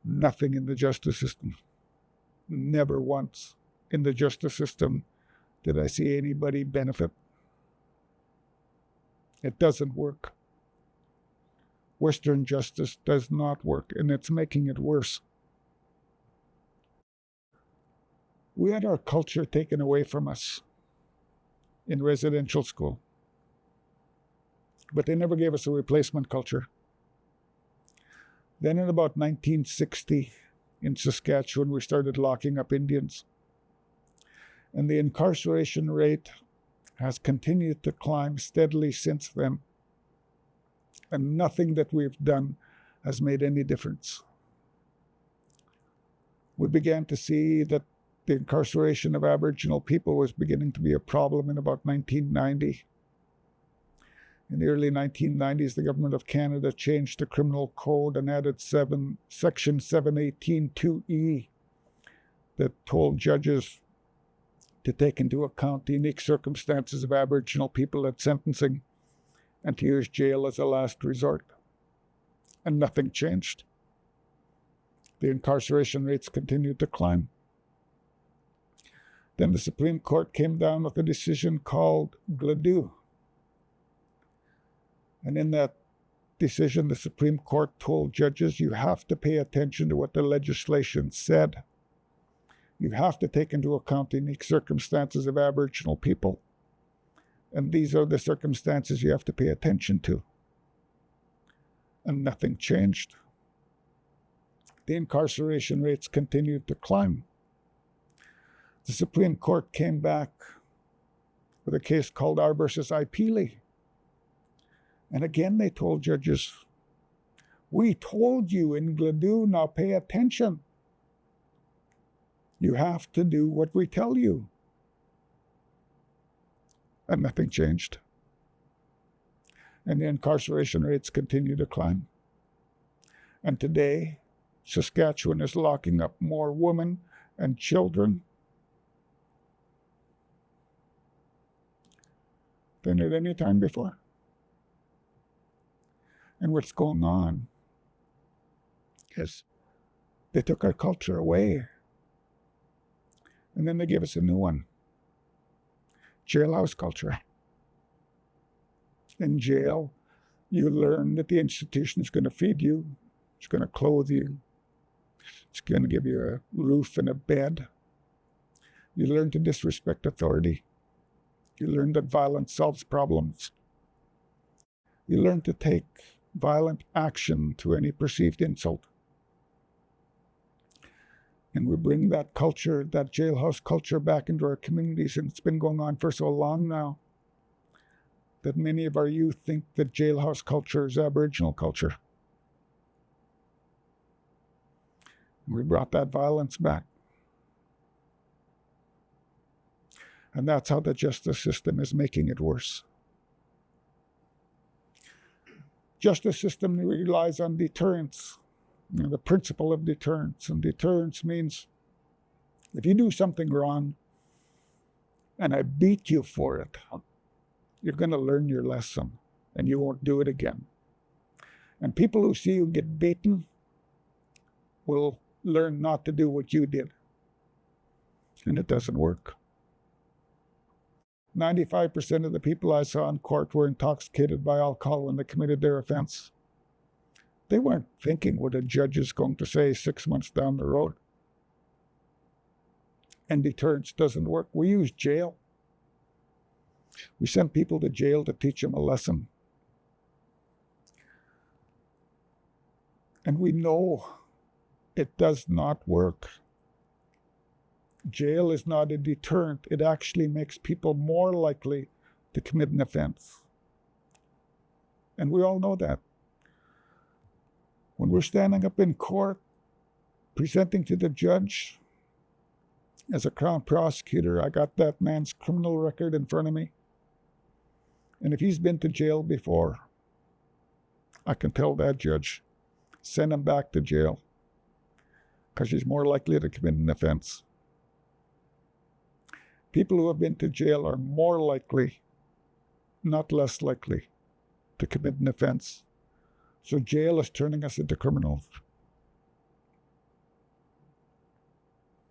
Nothing in the justice system. Never once in the justice system did I see anybody benefit. It doesn't work. Western justice does not work, and it's making it worse. We had our culture taken away from us in residential school, but they never gave us a replacement culture. Then in about 1960, in Saskatchewan, we started locking up Indians. And the incarceration rate has continued to climb steadily since then. And nothing that we've done has made any difference. We began to see that the incarceration of Aboriginal people was beginning to be a problem in about 1990. In the early 1990s, the Government of Canada changed the criminal code and added Section 718(2)E that told judges to take into account the unique circumstances of Aboriginal people at sentencing and to use jail as a last resort. And nothing changed. The incarceration rates continued to climb. Then the Supreme Court came down with a decision called gladue. And in that decision, the Supreme Court told judges, you have to pay attention to what the legislation said. You have to take into account the unique circumstances of Aboriginal people. And these are the circumstances you have to pay attention to. And nothing changed. The incarceration rates continued to climb. The Supreme Court came back with a case called R versus I. Peely. And again, they told judges, we told you in gladue, now pay attention. You have to do what we tell you. And nothing changed. And the incarceration rates continue to climb. And today, Saskatchewan is locking up more women and children than at any time before. And what's going on is they took our culture away. And then they gave us a new one. Jailhouse culture. In jail, you learn that the institution is going to feed you, it's going to clothe you, it's going to give you a roof and a bed. You learn to disrespect authority. You learn that violence solves problems. You learn to take violent action to any perceived insult. And we bring that culture, that jailhouse culture, back into our communities, and it's been going on for so long now that many of our youth think that jailhouse culture is Aboriginal culture. We brought that violence back. And that's how the justice system is making it worse. Justice system relies on deterrence, the principle of deterrence. And deterrence means if you do something wrong and I beat you for it, you're going to learn your lesson and you won't do it again. And people who see you get beaten will learn not to do what you did. And it doesn't work. 95% of the people I saw in court were intoxicated by alcohol when they committed their offense. They weren't thinking what a judge is going to say 6 months down the road. And deterrence doesn't work. We use jail. We send people to jail to teach them a lesson. And we know it does not work. Jail is not a deterrent. It actually makes people more likely to commit an offense. And we all know that. When we're standing up in court, presenting to the judge, as a Crown prosecutor, I got that man's criminal record in front of me. And if he's been to jail before, I can tell that judge, send him back to jail, because he's more likely to commit an offense. People who have been to jail are more likely, not less likely, to commit an offense. So jail is turning us into criminals.